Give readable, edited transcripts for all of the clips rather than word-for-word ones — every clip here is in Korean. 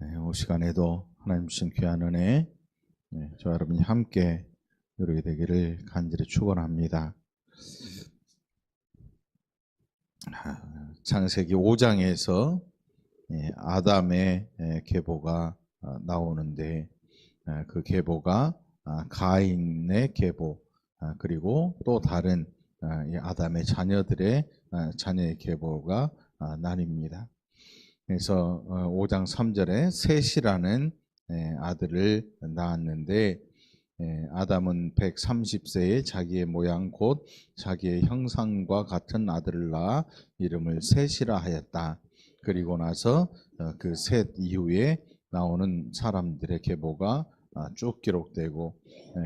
이 시간에도 하나님 주신 귀한 은혜, 저와 여러분이 함께 누리게 되기를 간절히 축원합니다. 창세기 5장에서 아담의 계보가 나오는데, 그 계보가 가인의 계보, 그리고 또 다른 아담의 자녀들의 자녀의 계보가 나뉩니다. 그래서 5장 3절에 셋이라는 아들을 낳았는데, 아담은 130세에 자기의 모양 곧 자기의 형상과 같은 아들을 낳아 이름을 셋이라 하였다. 그리고 나서 그 셋 이후에 나오는 사람들의 계보가 쭉 기록되고,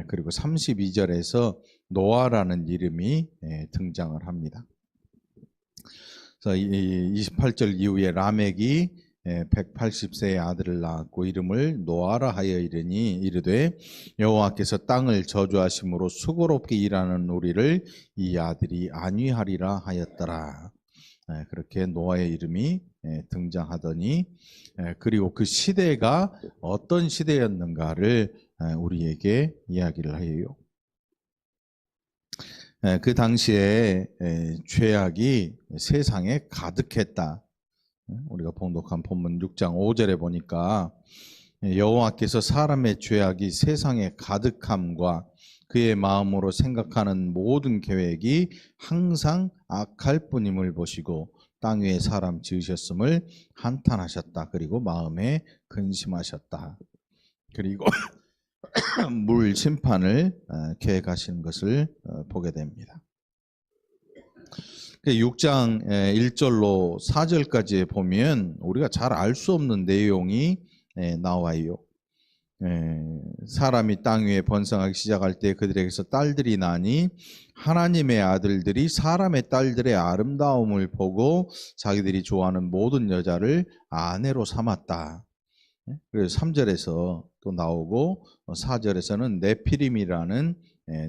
그리고 32절에서 노아라는 이름이 등장을 합니다. 그래서 28절 이후에 라멕이 180세의 아들을 낳았고 이름을 노아라 하여 이르니 이르되 여호와께서 땅을 저주하심으로 수고롭게 일하는 우리를 이 아들이 안위하리라 하였더라. 그렇게 노아의 이름이 등장하더니, 그리고 그 시대가 어떤 시대였는가를 우리에게 이야기를 해요. 그 당시에 죄악이 세상에 가득했다. 우리가 봉독한 본문 6장 5절에 보니까 여호와께서 사람의 죄악이 세상에 가득함과 그의 마음으로 생각하는 모든 계획이 항상 악할 뿐임을 보시고 땅 위에 사람 지으셨음을 한탄하셨다. 그리고 마음에 근심하셨다. 그리고 물 심판을 계획하시는 것을 보게 됩니다. 6장 1절로 4절까지 보면 우리가 잘 알 수 없는 내용이 나와요. 사람이 땅 위에 번성하기 시작할 때 그들에게서 딸들이 나니 하나님의 아들들이 사람의 딸들의 아름다움을 보고 자기들이 좋아하는 모든 여자를 아내로 삼았다. 그래서 3절에서 또 나오고 4절에서는 네피림이라는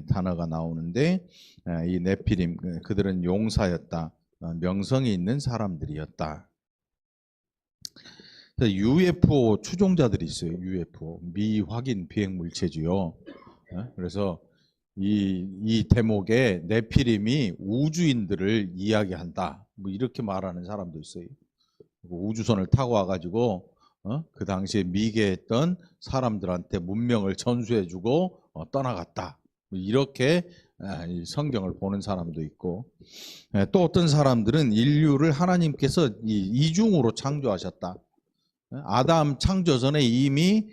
단어가 나오는데, 이 네피림, 그들은 용사였다. 명성이 있는 사람들이었다. UFO 추종자들이 있어요. UFO, 미확인 비행 물체지요. 그래서 이 대목에 네피림이 우주인들을 이야기한다. 뭐 이렇게 말하는 사람도 있어요. 우주선을 타고 와가지고 그 당시에 미개했던 사람들한테 문명을 전수해주고 떠나갔다. 이렇게 성경을 보는 사람도 있고, 또 어떤 사람들은 인류를 하나님께서 이중으로 창조하셨다. 아담 창조 전에 이미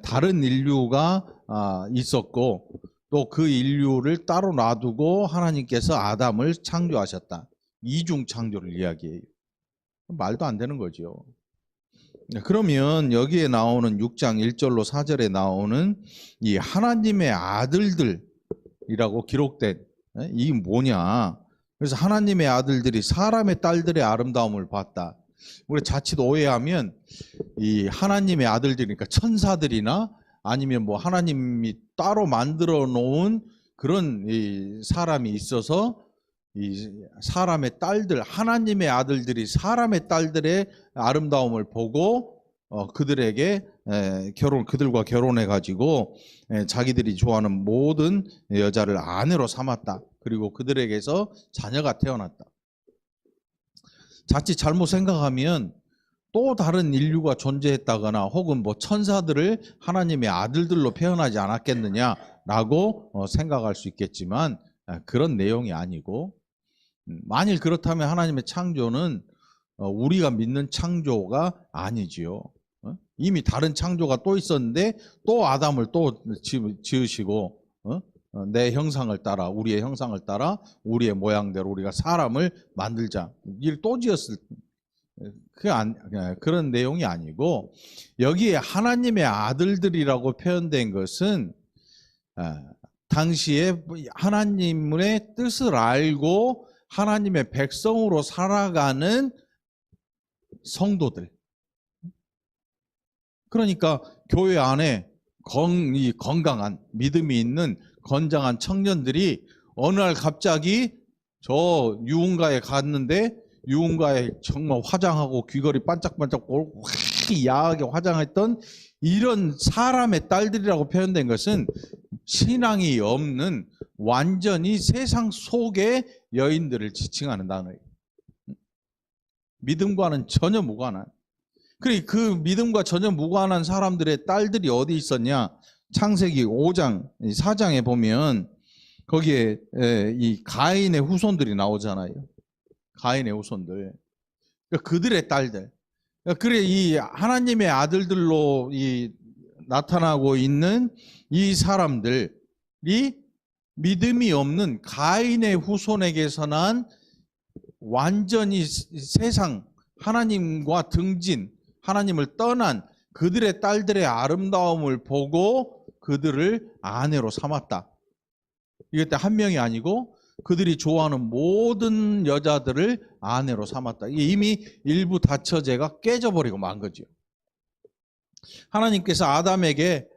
다른 인류가 있었고 또 그 인류를 따로 놔두고 하나님께서 아담을 창조하셨다. 이중 창조를 이야기해요. 말도 안 되는 거죠. 그러면 여기에 나오는 6장 1절로 4절에 나오는 이 하나님의 아들들이라고 기록된 이게 뭐냐? 그래서 하나님의 아들들이 사람의 딸들의 아름다움을 봤다. 우리 자칫 오해하면 이 하나님의 아들들이니까 천사들이나 아니면 뭐 하나님이 따로 만들어 놓은 그런 이 사람이 있어서 이 사람의 딸들, 하나님의 아들들이 사람의 딸들의 아름다움을 보고 그들에게 그들과 결혼해 가지고 자기들이 좋아하는 모든 여자를 아내로 삼았다. 그리고 그들에게서 자녀가 태어났다. 자칫 잘못 생각하면 또 다른 인류가 존재했다거나 혹은 뭐 천사들을 하나님의 아들들로 표현하지 않았겠느냐라고 생각할 수 있겠지만 그런 내용이 아니고, 만일 그렇다면 하나님의 창조는 우리가 믿는 창조가 아니지요. 이미 다른 창조가 또 있었는데 또 아담을 또 지으시고 내 형상을 따라, 우리의 형상을 따라 우리의 모양대로 우리가 사람을 만들자, 이를 또 지었을 그런 내용이 아니고, 여기에 하나님의 아들들이라고 표현된 것은 당시에 하나님의 뜻을 알고 하나님의 백성으로 살아가는 성도들, 그러니까 교회 안에 건강한 믿음이 있는 건장한 청년들이 어느 날 갑자기 저 유흥가에 갔는데 유흥가에 정말 화장하고 귀걸이 반짝반짝 특히 야하게 화장했던 이런 사람의 딸들이라고 표현된 것은 신앙이 없는 완전히 세상 속의 여인들을 지칭하는 단어예요. 믿음과는 전혀 무관한. 그 믿음과 전혀 무관한 사람들의 딸들이 어디 있었냐? 창세기 5장, 4장에 보면 거기에 이 가인의 후손들이 나오잖아요. 가인의 후손들. 그들의 딸들. 그래, 이 하나님의 아들들로 나타나고 있는 이 사람들이 믿음이 없는 가인의 후손에게서 난 완전히 세상, 하나님과 등진, 하나님을 떠난 그들의 딸들의 아름다움을 보고 그들을 아내로 삼았다. 이때 한 명이 아니고 그들이 좋아하는 모든 여자들을 아내로 삼았다. 이미 일부 다처제가 깨져버리고 만 거죠. 하나님께서 아담에게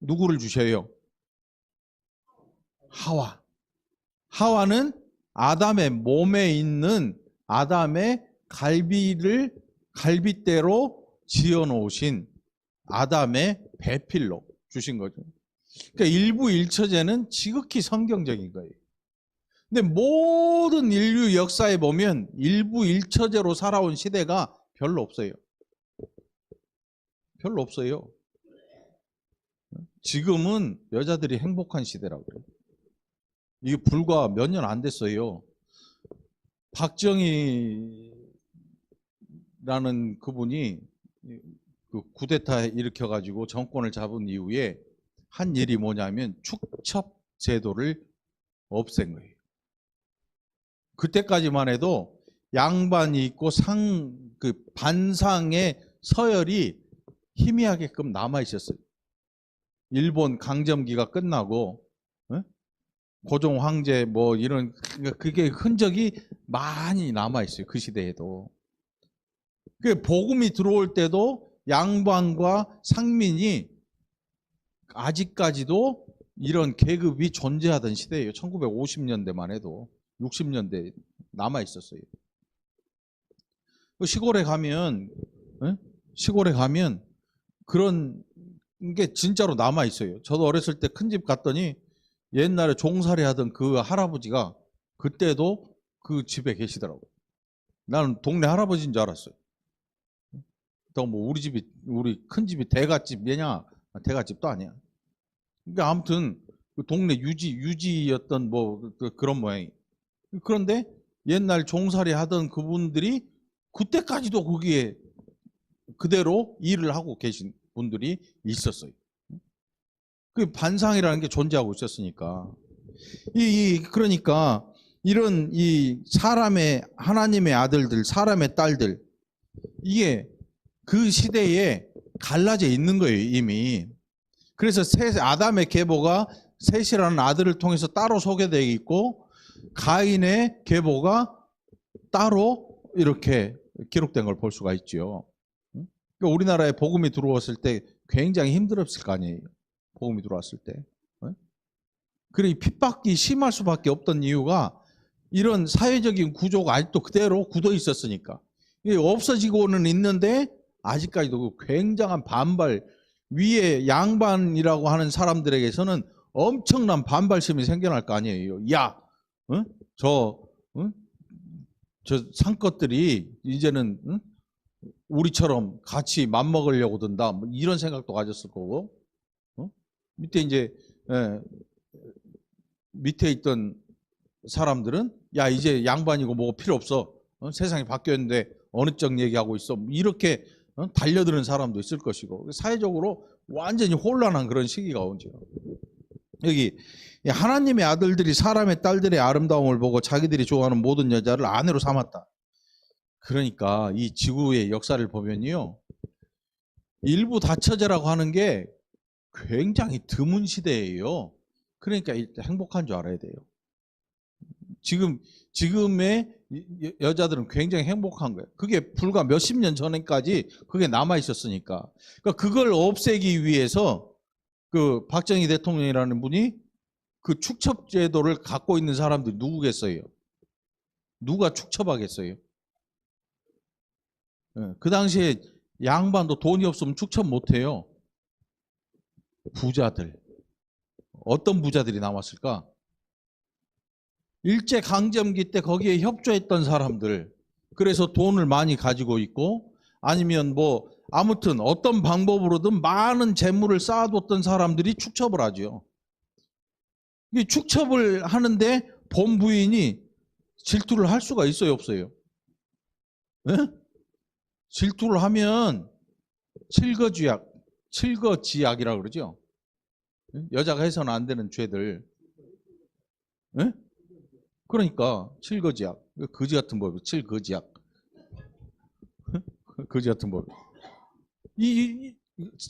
누구를 주셔요? 하와. 하와는 아담의 몸에 있는 아담의 갈비대로 지어놓으신 아담의 배필로 주신 거죠. 그러니까 일부 일처제는 지극히 성경적인 거예요. 근데 모든 인류 역사에 보면 일부 일처제로 살아온 시대가 별로 없어요. 별로 없어요. 지금은 여자들이 행복한 시대라고 그래요. 이게 불과 몇 년 안 됐어요. 박정희라는 그분이 그 쿠데타 일으켜가지고 정권을 잡은 이후에 한 일이 뭐냐면 축첩 제도를 없앤 거예요. 그때까지만 해도 양반이 있고 그 반상의 서열이 희미하게끔 남아 있었어요. 일본 강점기가 끝나고 고종 황제 뭐 이런 그게 흔적이 많이 남아 있어요. 그 시대에도. 그 복음이 들어올 때도 양반과 상민이 아직까지도 이런 계급이 존재하던 시대예요. 1950년대만 해도 60년대 남아 있었어요. 시골에 가면 그런 게 진짜로 남아 있어요. 저도 어렸을 때 큰 집 갔더니 옛날에 종살이 하던 그 할아버지가 그때도 그 집에 계시더라고요. 나는 동네 할아버지인 줄 알았어요. 또 뭐 우리 큰 집이 대갓집이냐? 대갓집도 아니야. 그러니까 아무튼 그 동네 유지였던 뭐 그런 모양이. 그런데 옛날 종살이 하던 그분들이 그때까지도 거기에 그대로 일을 하고 계신 분들이 있었어요. 그 반상이라는 게 존재하고 있었으니까. 그러니까 이런 이 사람의 하나님의 아들들, 사람의 딸들, 이게 그 시대에 갈라져 있는 거예요, 이미. 그래서 아담의 계보가 셋이라는 아들을 통해서 따로 소개되어 있고 가인의 계보가 따로 이렇게 기록된 걸 볼 수가 있죠. 그러니까 우리나라에 복음이 들어왔을 때 굉장히 힘들었을 거 아니에요. 복음이 들어왔을 때. 그래 핍박이 심할 수밖에 없던 이유가 이런 사회적인 구조가 아직도 그대로 굳어 있었으니까. 이게 없어지고는 있는데 아직까지도 굉장한 반발, 위에 양반이라고 하는 사람들에게서는 엄청난 반발심이 생겨날 거 아니에요. 야, 저 상것들이 이제는 우리처럼 같이 맘먹으려고 든다. 뭐 이런 생각도 가졌을 거고. 밑에 이제 밑에 있던 사람들은 야 이제 양반이고 뭐가 필요 없어. 세상이 바뀌었는데 어느 쪽 얘기하고 있어. 이렇게 달려드는 사람도 있을 것이고 사회적으로 완전히 혼란한 그런 시기가 오죠. 여기 하나님의 아들들이 사람의 딸들의 아름다움을 보고 자기들이 좋아하는 모든 여자를 아내로 삼았다. 그러니까 이 지구의 역사를 보면요, 일부 다처제라고 하는 게 굉장히 드문 시대예요. 그러니까 행복한 줄 알아야 돼요. 지금의 여자들은 굉장히 행복한 거예요. 그게 불과 몇십 년 전까지 그게 남아 있었으니까. 그러니까 그걸 없애기 위해서 그 박정희 대통령이라는 분이 그 축첩 제도를 갖고 있는 사람들이 누구겠어요? 누가 축첩하겠어요? 그 당시에 양반도 돈이 없으면 축첩 못해요. 부자들. 어떤 부자들이 남았을까? 일제강점기 때 거기에 협조했던 사람들. 그래서 돈을 많이 가지고 있고, 아니면 뭐 아무튼 어떤 방법으로든 많은 재물을 쌓아뒀던 사람들이 축첩을 하죠. 이 축첩을 하는데 본부인이 질투를 할 수가 있어요, 없어요? 네? 질투를 하면 칠거지약, 칠거지약이라고 그러죠. 여자가 해서는 안 되는 죄들. 네? 그러니까 칠거지약, 거지 같은 법, 칠거지약, 거지 같은 법.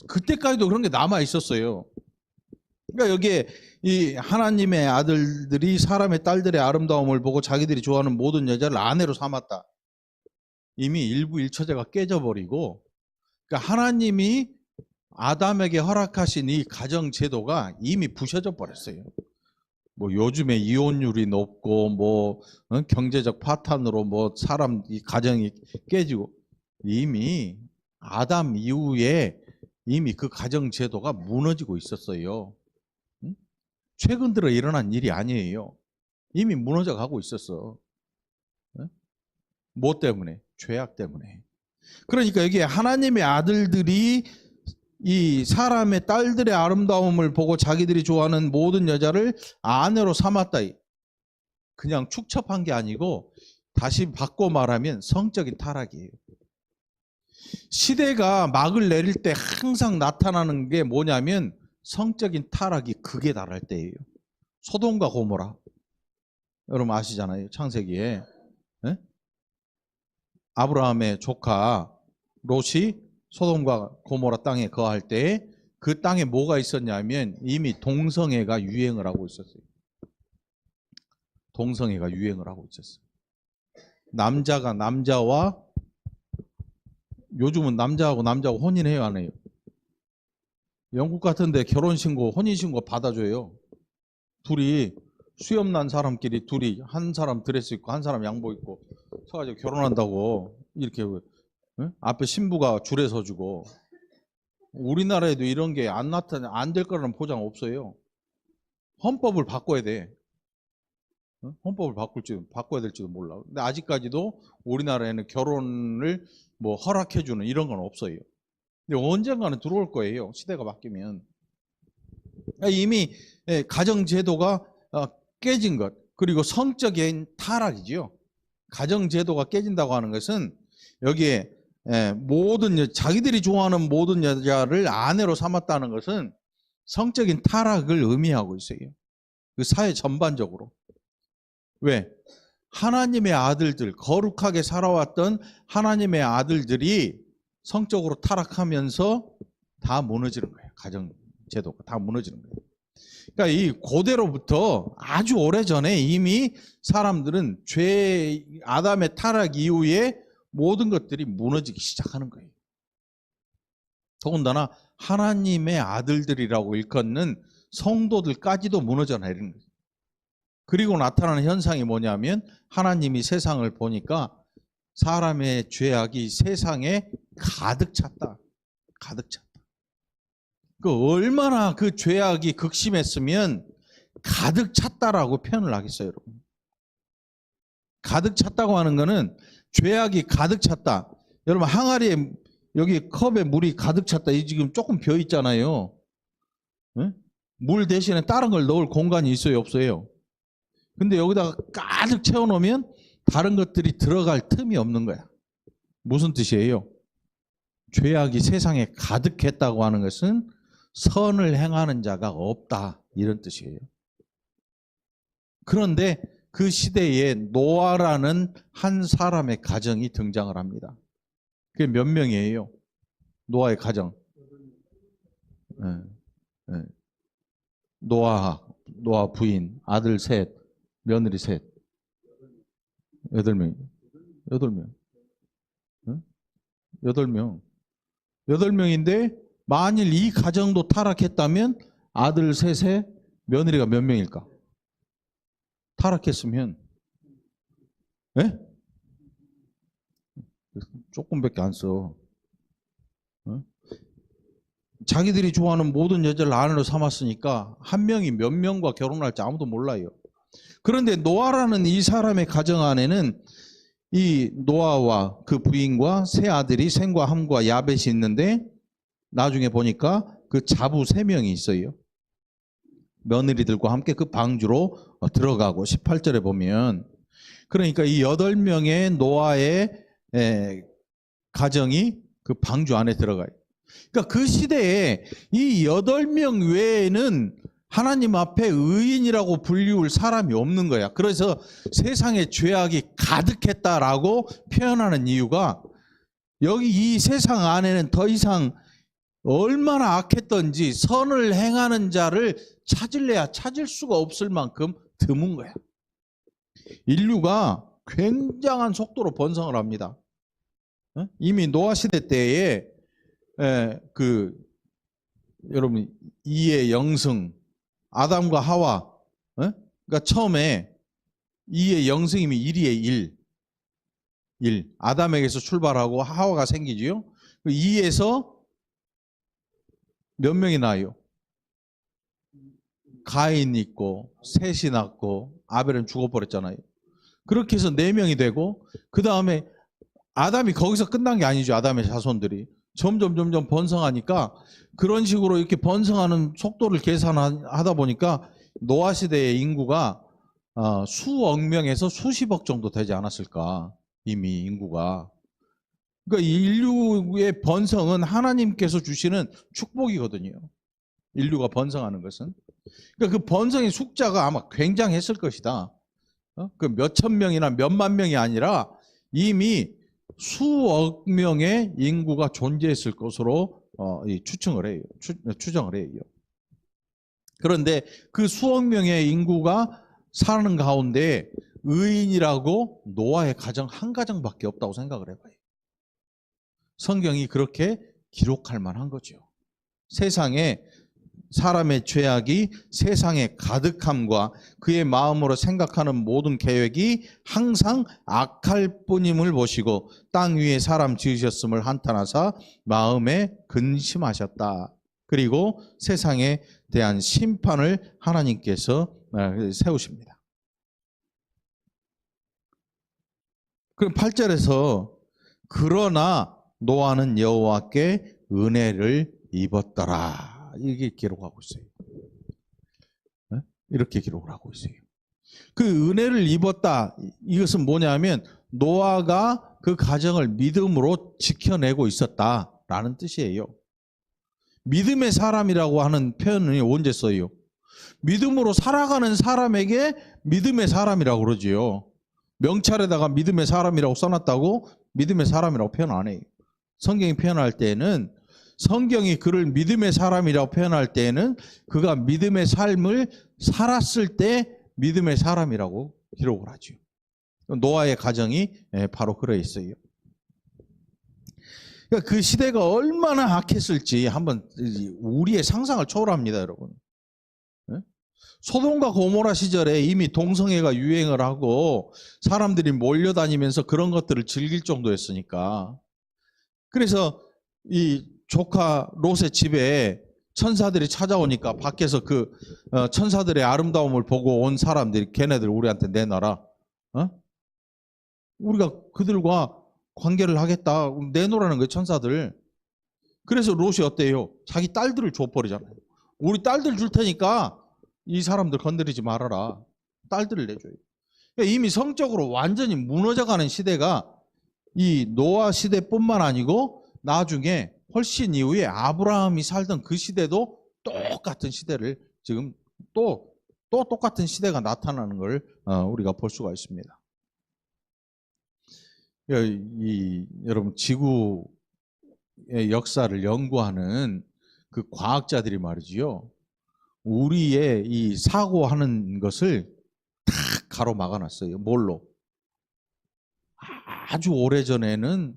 그때까지도 그런 게 남아 있었어요. 그러니까 여기에 이 하나님의 아들들이 사람의 딸들의 아름다움을 보고 자기들이 좋아하는 모든 여자를 아내로 삼았다. 이미 일부 일처제가 깨져버리고, 그러니까 하나님이 아담에게 허락하신 이 가정 제도가 이미 부셔져 버렸어요. 뭐 요즘에 이혼율이 높고 뭐 경제적 파탄으로 뭐 사람 이 가정이 깨지고, 이미 아담 이후에 이미 그 가정 제도가 무너지고 있었어요. 최근 들어 일어난 일이 아니에요. 이미 무너져 가고 있었어. 뭐 때문에? 죄악 때문에. 그러니까 여기 하나님의 아들들이 이 사람의 딸들의 아름다움을 보고 자기들이 좋아하는 모든 여자를 아내로 삼았다. 그냥 축첩한 게 아니고 다시 바꿔 말하면 성적인 타락이에요. 시대가 막을 내릴 때 항상 나타나는 게 뭐냐면 성적인 타락이 극에 달할 때예요. 소돔과 고모라. 여러분 아시잖아요. 창세기에. 네? 아브라함의 조카 롯이 소돔과 고모라 땅에 거할 때 그 땅에 뭐가 있었냐면 이미 동성애가 유행을 하고 있었어요. 동성애가 유행을 하고 있었어요. 남자가 남자와, 요즘은 남자하고 남자하고 혼인해요, 안 해요? 영국 같은데 결혼신고, 혼인신고 받아줘요. 둘이 수염 난 사람끼리 둘이 한 사람 드레스 입고 한 사람 양복 입고 서가지고 결혼한다고 이렇게 앞에 신부가 줄에 서주고. 우리나라에도 이런 게 안 될 거라는 보장 없어요. 헌법을 바꿔야 돼. 헌법을 바꿔야 될지도 몰라. 근데 아직까지도 우리나라에는 결혼을 뭐 허락해주는 이런 건 없어요. 근데 언젠가는 들어올 거예요. 시대가 바뀌면. 이미 가정제도가 깨진 것, 그리고 성적인 타락이죠. 가정제도가 깨진다고 하는 것은 여기에 자기들이 좋아하는 모든 여자를 아내로 삼았다는 것은 성적인 타락을 의미하고 있어요. 그 사회 전반적으로. 왜? 하나님의 아들들, 거룩하게 살아왔던 하나님의 아들들이 성적으로 타락하면서 다 무너지는 거예요. 가정제도가 다 무너지는 거예요. 그러니까 이 고대로부터 아주 오래전에 이미 사람들은 아담의 타락 이후에 모든 것들이 무너지기 시작하는 거예요. 더군다나 하나님의 아들들이라고 일컫는 성도들까지도 무너져 내리는 거예요. 그리고 나타나는 현상이 뭐냐면 하나님이 세상을 보니까 사람의 죄악이 세상에 가득 찼다. 가득 찼다. 얼마나 그 죄악이 극심했으면 가득 찼다라고 표현을 하겠어요, 여러분. 가득 찼다고 하는 거는 죄악이 가득 찼다. 여러분 항아리에 여기 컵에 물이 가득 찼다. 이 지금 조금 비어 있잖아요. 네? 물 대신에 다른 걸 넣을 공간이 있어요, 없어요? 근데 여기다가 가득 채워놓으면 다른 것들이 들어갈 틈이 없는 거야. 무슨 뜻이에요? 죄악이 세상에 가득했다고 하는 것은 선을 행하는 자가 없다, 이런 뜻이에요. 그런데 그 시대에 노아라는 한 사람의 가정이 등장을 합니다. 그게 몇 명이에요? 노아의 가정. 네. 네. 노아 부인, 아들 셋, 며느리 셋. 8명. 8명. 8명. 8명인데 만일 이 가정도 타락했다면 아들 셋에 며느리가 몇 명일까? 타락했으면 네? 조금밖에 안 써. 자기들이 좋아하는 모든 여자를 아내로 삼았으니까 한 명이 몇 명과 결혼할지 아무도 몰라요. 그런데 노아라는 이 사람의 가정 안에는 이 노아와 그 부인과 세 아들이 셈과 함과 야벳이 있는데 나중에 보니까 그 자부 3명이 있어요. 며느리들과 함께 그 방주로 들어가고 18절에 보면 그러니까 이 8명의 노아의 가정이 그 방주 안에 들어가요. 그러니까 그 시대에 이 8명 외에는 하나님 앞에 의인이라고 불리울 사람이 없는 거야. 그래서 세상에 죄악이 가득했다라고 표현하는 이유가 여기 이 세상 안에는 더 이상 얼마나 악했던지 선을 행하는 자를 찾을래야 찾을 수가 없을 만큼 드문 거야. 인류가 굉장한 속도로 번성을 합니다. 이미 노아 시대 때에 여러분 이의 영승 아담과 하와 그러니까 처음에 이의 영승이면 1의 1 아담에게서 출발하고 하와가 생기지요. 2에서 몇 명이 나요? 가인이 있고 셋이 낳고 아벨은 죽어버렸잖아요. 그렇게 해서 4명이 되고 그 다음에 아담이 거기서 끝난 게 아니죠. 아담의 자손들이 점점 번성하니까 그런 식으로 이렇게 번성하는 속도를 계산하다 보니까 노아 시대의 인구가 수억 명에서 수십억 정도 되지 않았을까. 이미 인구가. 그러니까 인류의 번성은 하나님께서 주시는 축복이거든요. 인류가 번성하는 것은. 그러니까 그 번성의 숫자가 아마 굉장했을 것이다. 그 몇천 명이나 몇만 명이 아니라 이미 수억 명의 인구가 존재했을 것으로 추정을 해요. 그런데 그 수억 명의 인구가 사는 가운데 의인이라고 노아의 가정 한 가정밖에 없다고 생각을 해봐요. 성경이 그렇게 기록할 만한 거죠. 세상에 사람의 죄악이 세상의 가득함과 그의 마음으로 생각하는 모든 계획이 항상 악할 뿐임을 보시고 땅 위에 사람 지으셨음을 한탄하사 마음에 근심하셨다. 그리고 세상에 대한 심판을 하나님께서 세우십니다. 그럼 8절에서 그러나 노아는 여호와께 은혜를 입었더라. 이게 기록하고 있어요. 이렇게 기록을 하고 있어요. 그 은혜를 입었다. 이것은 뭐냐면 노아가 그 가정을 믿음으로 지켜내고 있었다라는 뜻이에요. 믿음의 사람이라고 하는 표현을 언제 써요? 믿음으로 살아가는 사람에게 믿음의 사람이라고 그러지요. 명찰에다가 믿음의 사람이라고 써놨다고 믿음의 사람이라고 표현 안 해요. 성경이 표현할 때는 성경이 그를 믿음의 사람이라고 표현할 때에는 그가 믿음의 삶을 살았을 때 믿음의 사람이라고 기록을 하죠. 노아의 가정이 바로 그래 있어요. 그러니까 그 시대가 얼마나 악했을지 한번 우리의 상상을 초월합니다, 여러분. 소돔과 고모라 시절에 이미 동성애가 유행을 하고 사람들이 몰려다니면서 그런 것들을 즐길 정도였으니까. 그래서 이 조카 롯의 집에 천사들이 찾아오니까 밖에서 그 천사들의 아름다움을 보고 온 사람들이 걔네들 우리한테 내놔라. 우리가 그들과 관계를 하겠다. 내놓으라는 거예요, 천사들. 그래서 롯이 어때요? 자기 딸들을 줘버리잖아요. 우리 딸들 줄 테니까 이 사람들 건드리지 말아라. 딸들을 내줘요. 그러니까 이미 성적으로 완전히 무너져가는 시대가 이 노아 시대뿐만 아니고 나중에 훨씬 이후에 아브라함이 살던 그 시대도 똑같은 시대를 지금 또 똑같은 시대가 나타나는 걸 우리가 볼 수가 있습니다. 여러분 지구의 역사를 연구하는 그 과학자들이 말이지요. 우리의 이 사고하는 것을 다 가로막아놨어요. 뭘로? 아주 오래전에는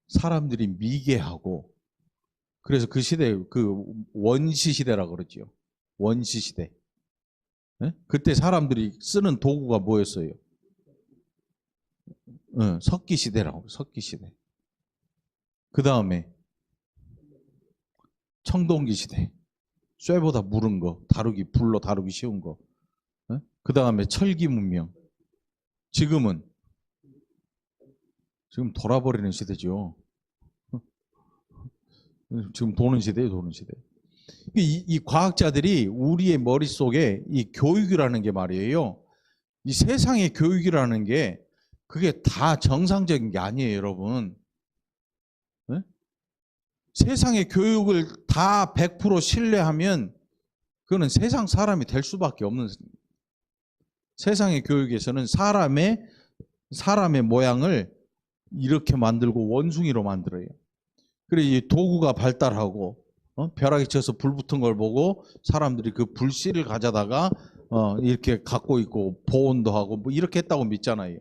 사람들이 미개하고 그래서 그 시대 그 원시 시대라고 그러죠. 원시 시대. 그때 사람들이 쓰는 도구가 뭐였어요? 석기 시대라고. 석기 시대. 그 다음에 청동기 시대. 쇠보다 무른 거, 불로 다루기 쉬운 거. 그 다음에 철기 문명. 지금 돌아버리는 시대죠. 지금 도는 시대예요, 도는 시대. 이 과학자들이 우리의 머릿속에 이 교육이라는 게 말이에요. 이 세상의 교육이라는 게 그게 다 정상적인 게 아니에요, 여러분. 네? 세상의 교육을 다 100% 신뢰하면 그거는 세상 사람이 될 수밖에 없는. 세상의 교육에서는 사람의 모양을 이렇게 만들고 원숭이로 만들어요. 그래서 이 도구가 발달하고 벼락이 쳐서 불 붙은 걸 보고 사람들이 그 불씨를 가져다가 이렇게 갖고 있고 보온도 하고 뭐 이렇게 했다고 믿잖아요.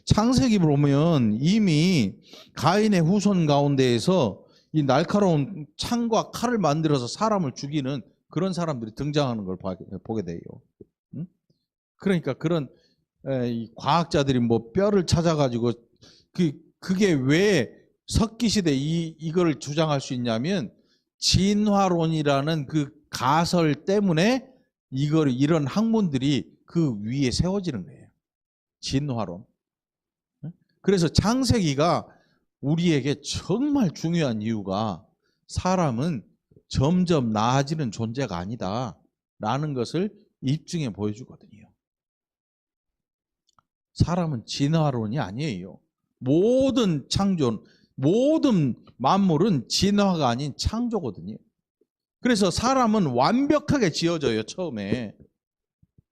창세기 보면 이미 가인의 후손 가운데에서 이 날카로운 창과 칼을 만들어서 사람을 죽이는 그런 사람들이 등장하는 걸 보게 돼요. 그러니까 그런 이 과학자들이 뭐 뼈를 찾아가지고 그게 왜 석기 시대 이거를 주장할 수 있냐면 진화론이라는 그 가설 때문에 이런 학문들이 그 위에 세워지는 거예요. 진화론. 그래서 창세기가 우리에게 정말 중요한 이유가 사람은 점점 나아지는 존재가 아니다라는 것을 입증해 보여주거든요. 사람은 진화론이 아니에요. 모든 창조, 모든 만물은 진화가 아닌 창조거든요. 그래서 사람은 완벽하게 지어져요, 처음에.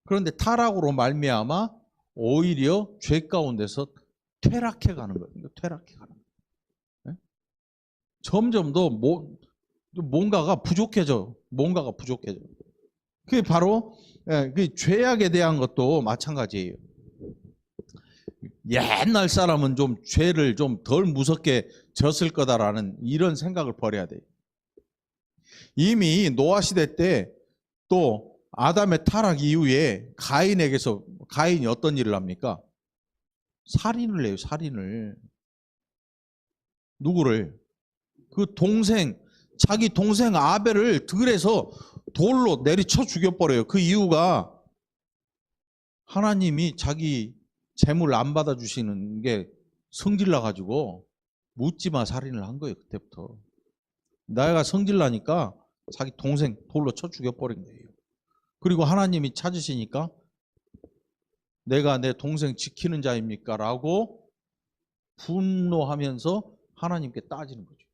그런데 타락으로 말미암아 오히려 죄 가운데서 퇴락해 가는 거예요. 퇴락해 가는 거예요. 점점 더 뭔가가 부족해져. 뭔가가 부족해져. 그게 바로 그 죄악에 대한 것도 마찬가지예요. 옛날 사람은 좀 죄를 좀 덜 무섭게 졌을 거다라는 이런 생각을 버려야 돼요. 이미 노아 시대 때 또 아담의 타락 이후에 가인이 어떤 일을 합니까? 살인을 해요, 살인을. 누구를? 자기 동생 아벨을 들에서 돌로 내리쳐 죽여버려요. 그 이유가 하나님이 자기 재물 안 받아주시는 게 성질나가지고 묻지마 살인을 한 거예요. 그때부터. 내가 성질나니까 자기 동생 돌로 쳐 죽여버린 거예요. 그리고 하나님이 찾으시니까 내가 내 동생 지키는 자입니까? 라고 분노하면서 하나님께 따지는 거죠.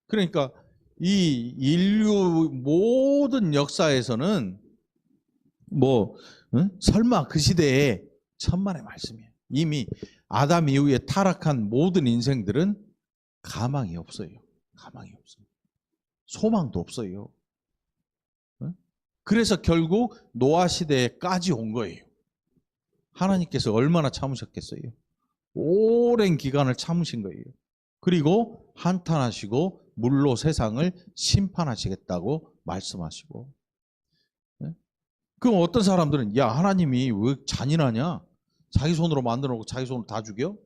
그러니까 이 인류 모든 역사에서는 설마 그 시대에 천만의 말씀이에요. 이미 아담 이후에 타락한 모든 인생들은 가망이 없어요. 가망이 없어요. 소망도 없어요. 그래서 결국 노아 시대에까지 온 거예요. 하나님께서 얼마나 참으셨겠어요? 오랜 기간을 참으신 거예요. 그리고 한탄하시고 물로 세상을 심판하시겠다고 말씀하시고. 그럼 어떤 사람들은 야 하나님이 왜 잔인하냐? 자기 손으로 만들어 놓고 자기 손으로 다 죽여?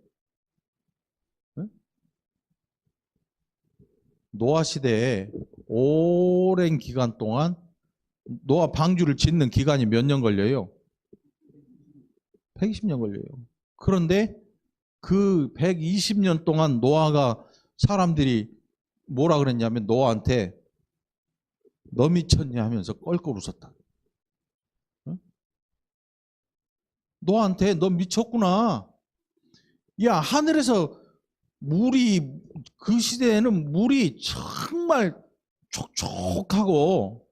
노아 시대에 오랜 기간 동안 노아 방주를 짓는 기간이 몇 년 걸려요? 120년 걸려요. 그런데 그 120년 동안 노아가 사람들이 뭐라 그랬냐면 노아한테 너 미쳤냐 하면서 껄껄 웃었다. 노아한테 너 미쳤구나. 야 하늘에서 그 시대에는 물이 정말 촉촉하고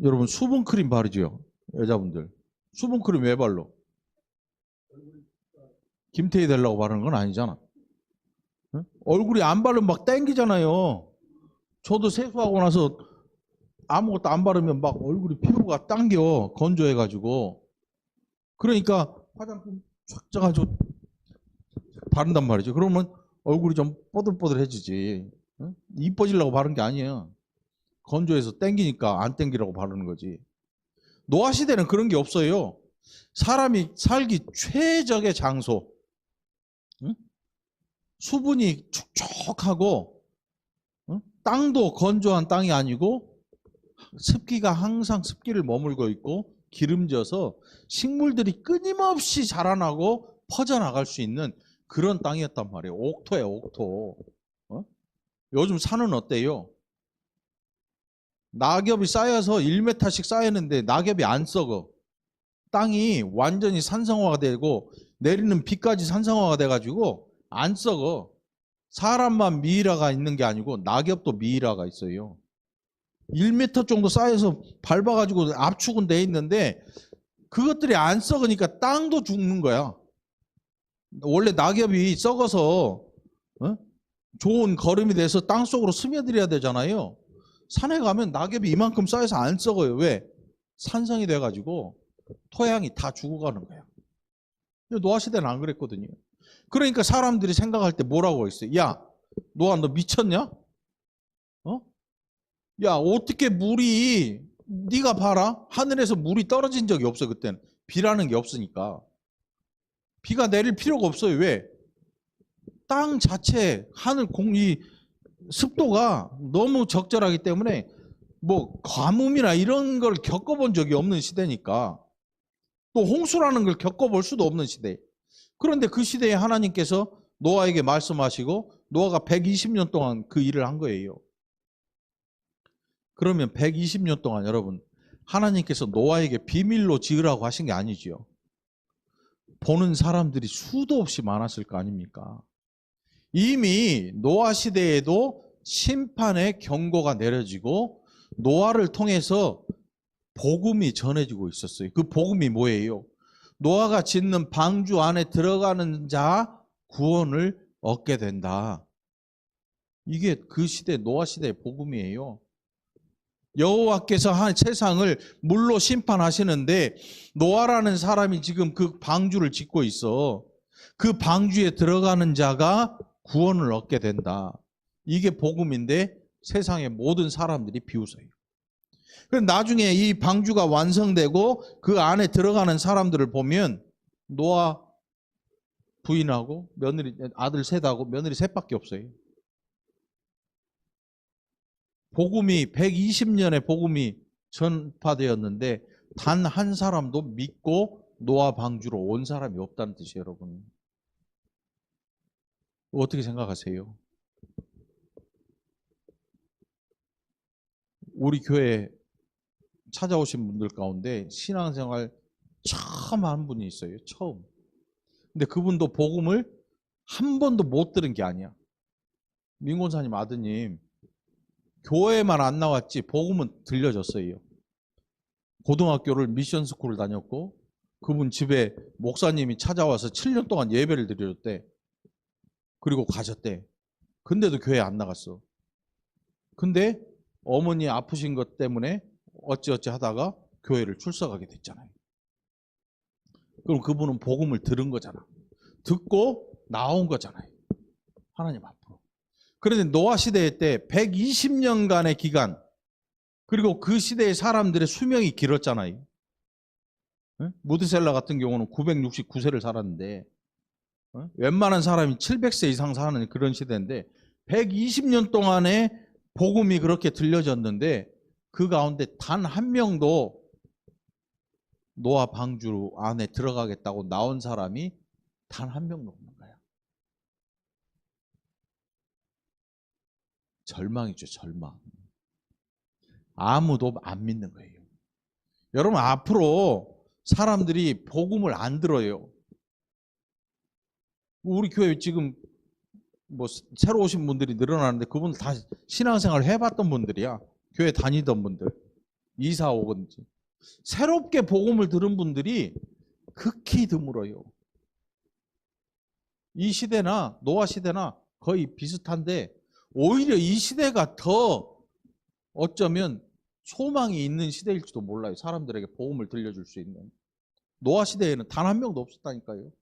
여러분 수분크림 바르죠? 여자분들 수분크림 왜 발라? 김태희 되려고 바르는 건 아니잖아. 얼굴이 안 바르면 막 땡기잖아요. 저도 세수하고 나서 아무것도 안 바르면 막 얼굴이 피부가 당겨 건조해가지고. 그러니까 화장품 쫙 짜가지고 바른단 말이죠. 그러면 얼굴이 좀 뽀들뽀들해지지. 이뻐지려고 바른 게 아니에요. 건조해서 땡기니까 안 땡기라고 바르는 거지. 노아 시대는 그런 게 없어요. 사람이 살기 최적의 장소, 수분이 축축하고 땅도 건조한 땅이 아니고 습기가 항상 습기를 머물고 있고 기름져서 식물들이 끊임없이 자라나고 퍼져나갈 수 있는 그런 땅이었단 말이에요. 옥토예요, 옥토. 요즘 산은 어때요? 낙엽이 쌓여서 1m씩 쌓이는데 낙엽이 안 썩어. 땅이 완전히 산성화가 되고 내리는 비까지 산성화가 돼가지고 안 썩어. 사람만 미이라가 있는 게 아니고 낙엽도 미이라가 있어요. 1m 정도 쌓여서 밟아가지고 압축은 돼 있는데 그것들이 안 썩으니까 땅도 죽는 거야. 원래 낙엽이 썩어서 좋은 거름이 돼서 땅 속으로 스며들어야 되잖아요. 산에 가면 낙엽이 이만큼 쌓여서 안 썩어요. 왜? 산성이 돼가지고 토양이 다 죽어가는 거야. 노아시대는 안 그랬거든요. 그러니까 사람들이 생각할 때 뭐라고 했어요? 야, 노아 너 미쳤냐? 야, 어떻게 물이, 네가 봐라. 하늘에서 물이 떨어진 적이 없어, 그때는. 비라는 게 없으니까. 비가 내릴 필요가 없어요. 왜? 땅 자체, 하늘 공기, 습도가 너무 적절하기 때문에 뭐 가뭄이나 이런 걸 겪어본 적이 없는 시대니까 또 홍수라는 걸 겪어볼 수도 없는 시대. 그런데 그 시대에 하나님께서 노아에게 말씀하시고 노아가 120년 동안 그 일을 한 거예요. 그러면 120년 동안 여러분 하나님께서 노아에게 비밀로 지으라고 하신 게 아니지요. 보는 사람들이 수도 없이 많았을 거 아닙니까? 이미 노아 시대에도 심판의 경고가 내려지고 노아를 통해서 복음이 전해지고 있었어요. 그 복음이 뭐예요? 노아가 짓는 방주 안에 들어가는 자 구원을 얻게 된다. 이게 그 시대 노아 시대의 복음이에요. 여호와께서 한 세상을 물로 심판하시는데 노아라는 사람이 지금 그 방주를 짓고 있어. 그 방주에 들어가는 자가 구원을 얻게 된다. 이게 복음인데 세상의 모든 사람들이 비웃어요. 그럼 나중에 이 방주가 완성되고 그 안에 들어가는 사람들을 보면 노아 부인하고 며느리 아들 셋하고 며느리 셋밖에 없어요. 복음이 120년의 복음이 전파되었는데 단 한 사람도 믿고 노아 방주로 온 사람이 없다는 뜻이에요, 여러분. 어떻게 생각하세요? 우리 교회 찾아오신 분들 가운데 신앙생활 처음 한 분이 있어요. 처음. 근데 그분도 복음을 한 번도 못 들은 게 아니야. 민곤사님 아드님 교회만 안 나왔지 복음은 들려줬어요. 고등학교를 미션 스쿨을 다녔고 그분 집에 목사님이 찾아와서 7년 동안 예배를 드려줬대. 그리고 가셨대. 근데도 교회 안 나갔어. 근데 어머니 아프신 것 때문에 어찌어찌 하다가 교회를 출석하게 됐잖아요. 그럼 그분은 복음을 들은 거잖아. 듣고 나온 거잖아요. 하나님 앞으로. 그런데 노아 시대 때 120년간의 기간 그리고 그 시대의 사람들의 수명이 길었잖아요. 무드셀라 같은 경우는 969세를 살았는데 웬만한 사람이 700세 이상 사는 그런 시대인데 120년 동안의 복음이 그렇게 들려졌는데 그 가운데 단 한 명도 노아 방주 안에 들어가겠다고 나온 사람이 단 한 명도 없는 거야. 절망이죠, 절망. 아무도 안 믿는 거예요. 여러분 앞으로 사람들이 복음을 안 들어요. 우리 교회 지금 뭐 새로 오신 분들이 늘어나는데 그분들 다 신앙생활 해봤던 분들이야. 교회 다니던 분들. 이사 오건지. 새롭게 복음을 들은 분들이 극히 드물어요. 이 시대나 노아 시대나 거의 비슷한데 오히려 이 시대가 더 어쩌면 소망이 있는 시대일지도 몰라요. 사람들에게 복음을 들려줄 수 있는. 노아 시대에는 단 한 명도 없었다니까요.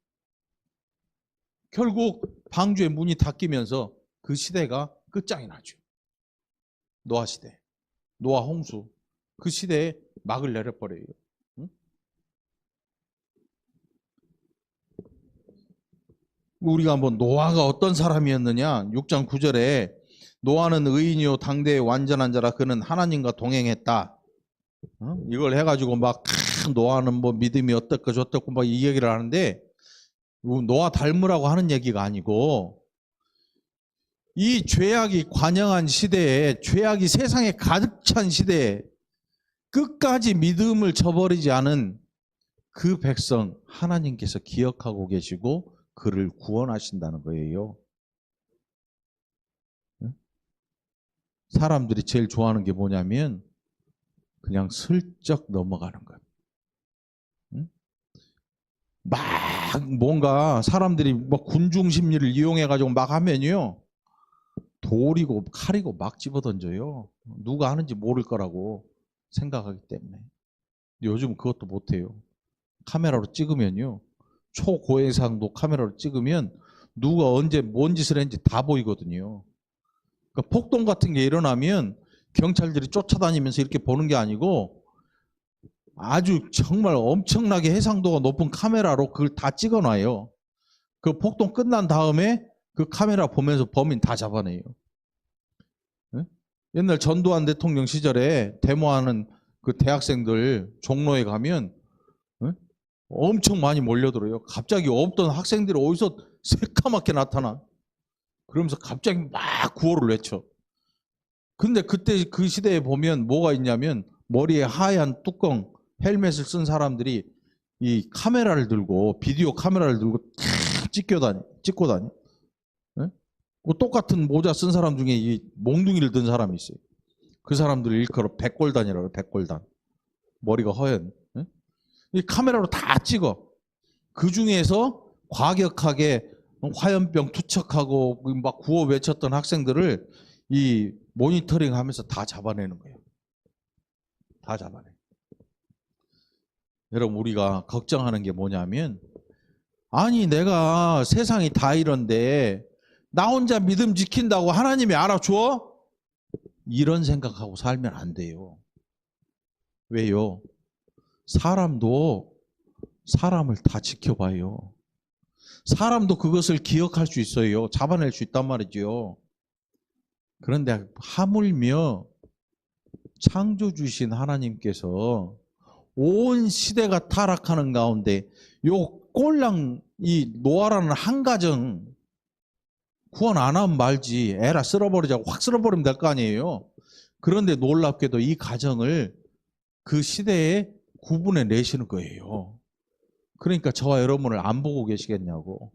결국 방주의 문이 닫히면서 그 시대가 끝장이 나죠. 노아 시대, 노아 홍수. 그 시대에 막을 내려버려요. 응? 우리가 뭐 노아가 어떤 사람이었느냐? 6장 9절에 노아는 의인이요 당대의 완전한 자라 그는 하나님과 동행했다. 이걸 해가지고 막 노아는 뭐 믿음이 어떻고 저떻고 막 이 얘기를 하는데 노아 닮으라고 하는 얘기가 아니고 이 죄악이 관영한 시대에 죄악이 세상에 가득 찬 시대에 끝까지 믿음을 저버리지 않은 그 백성 하나님께서 기억하고 계시고 그를 구원하신다는 거예요. 사람들이 제일 좋아하는 게 뭐냐면 그냥 슬쩍 넘어가는 것. 막 뭔가 사람들이 뭐 군중 심리를 이용해 가지고 막 하면요 돌이고 칼이고 막 집어던져요. 누가 하는지 모를 거라고 생각하기 때문에. 요즘 그것도 못해요. 카메라로 찍으면요 초고해상도 카메라로 찍으면 누가 언제 뭔 짓을 했는지 다 보이거든요. 그러니까 폭동 같은 게 일어나면 경찰들이 쫓아다니면서 이렇게 보는 게 아니고 아주 정말 엄청나게 해상도가 높은 카메라로 그걸 다 찍어놔요. 그 폭동 끝난 다음에 그 카메라 보면서 범인 다 잡아내요. 네? 옛날 전두환 대통령 시절에 데모하는 그 대학생들 종로에 가면 네? 엄청 많이 몰려들어요. 갑자기 없던 학생들이 어디서 새까맣게 나타나. 그러면서 갑자기 막 구호를 외쳐. 근데 그때 그 시대에 보면 뭐가 있냐면 머리에 하얀 뚜껑 헬멧을 쓴 사람들이 이 카메라를 들고 비디오 카메라를 들고 찍고 다니. 네? 그 똑같은 모자 쓴 사람 중에 이 몽둥이를 든 사람이 있어요. 그 사람들 일컬어 백골단이라고 해요. 백골단. 머리가 허연. 네? 이 카메라로 다 찍어. 그 중에서 과격하게 화염병 투척하고 막 구호 외쳤던 학생들을 이 모니터링 하면서 다 잡아내는 거예요. 다 잡아내. 여러분 우리가 걱정하는 게 뭐냐면 아니 내가 세상이 다 이런데 나 혼자 믿음 지킨다고 하나님이 알아줘? 이런 생각하고 살면 안 돼요. 왜요? 사람도 사람을 다 지켜봐요. 사람도 그것을 기억할 수 있어요. 잡아낼 수 있단 말이죠. 그런데 하물며 창조주신 하나님께서 온 시대가 타락하는 가운데 요 꼴랑 이 노아라는 한 가정 구원 안 하면 말지 에라 쓸어버리자고 확 쓸어버리면 될 거 아니에요. 그런데 놀랍게도 이 가정을 그 시대에 구분해 내시는 거예요. 그러니까 저와 여러분을 안 보고 계시겠냐고.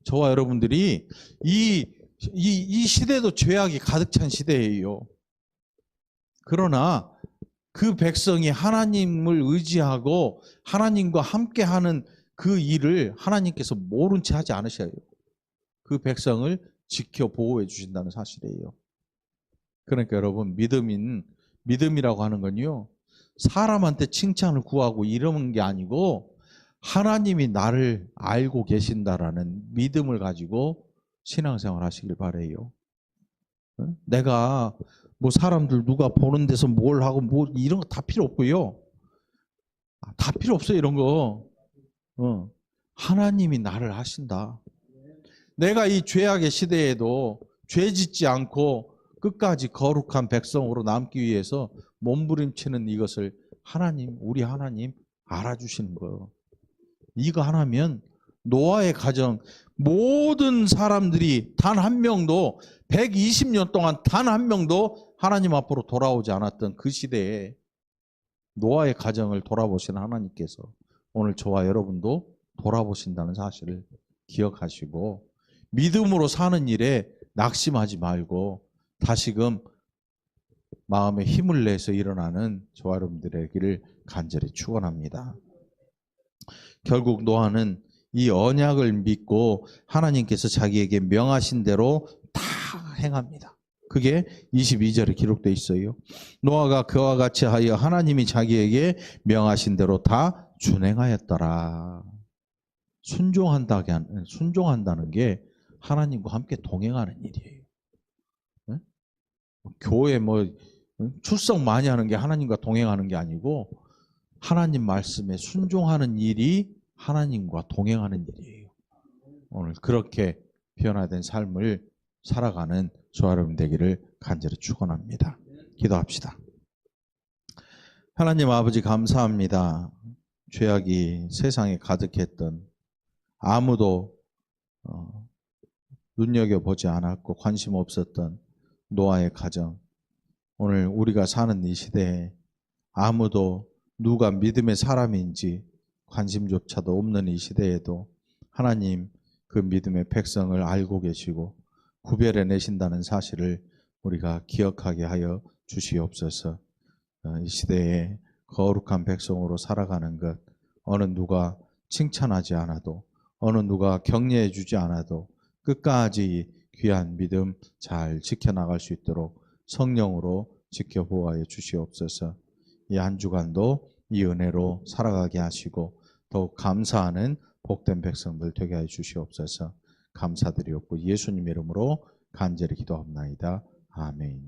저와 여러분들이 이 시대도 죄악이 가득 찬 시대예요. 그러나 그 백성이 하나님을 의지하고 하나님과 함께하는 그 일을 하나님께서 모른 채 하지 않으셔요. 그 백성을 지켜 보호해 주신다는 사실이에요. 그러니까 여러분 믿음이라고 하는 건요. 사람한테 칭찬을 구하고 이러는 게 아니고 하나님이 나를 알고 계신다라는 믿음을 가지고 신앙생활 하시길 바라요. 내가 뭐 사람들 누가 보는 데서 뭘 하고 뭐 이런 거 다 필요 없고요. 다 필요 없어요 이런 거. 하나님이 나를 하신다. 내가 이 죄악의 시대에도 죄 짓지 않고 끝까지 거룩한 백성으로 남기 위해서 몸부림치는 이것을 하나님, 우리 하나님 알아주시는 거예요. 이거 하나면 노아의 가정 모든 사람들이 단 한 명도 120년 동안 단 한 명도 하나님 앞으로 돌아오지 않았던 그 시대에 노아의 가정을 돌아보시는 하나님께서 오늘 저와 여러분도 돌아보신다는 사실을 기억하시고 믿음으로 사는 일에 낙심하지 말고 다시금 마음에 힘을 내서 일어나는 저와 여러분들에게를 간절히 축원합니다. 결국 노아는 이 언약을 믿고 하나님께서 자기에게 명하신 대로 다 행합니다. 그게 22절에 기록되어 있어요. 노아가 그와 같이 하여 하나님이 자기에게 명하신 대로 다 준행하였더라. 순종한다는 게 하나님과 함께 동행하는 일이에요. 교회 출석 많이 하는 게 하나님과 동행하는 게 아니고 하나님 말씀에 순종하는 일이 하나님과 동행하는 일이에요. 오늘 그렇게 변화된 삶을 살아가는 저와 여러분 되기를 간절히 축원합니다. 기도합시다. 하나님 아버지 감사합니다. 죄악이 세상에 가득했던 아무도 눈여겨보지 않았고 관심 없었던 노아의 가정, 오늘 우리가 사는 이 시대에 아무도 누가 믿음의 사람인지 관심조차도 없는 이 시대에도 하나님 그 믿음의 백성을 알고 계시고 구별해 내신다는 사실을 우리가 기억하게 하여 주시옵소서. 이 시대에 거룩한 백성으로 살아가는 것, 어느 누가 칭찬하지 않아도, 어느 누가 격려해 주지 않아도 끝까지 귀한 믿음 잘 지켜나갈 수 있도록 성령으로 지켜보아해 주시옵소서. 이 한 주간도 이 은혜로 살아가게 하시고 더욱 감사하는 복된 백성들 되게 해 주시옵소서. 감사드리옵고 예수님 이름으로 간절히 기도합나이다. 아멘.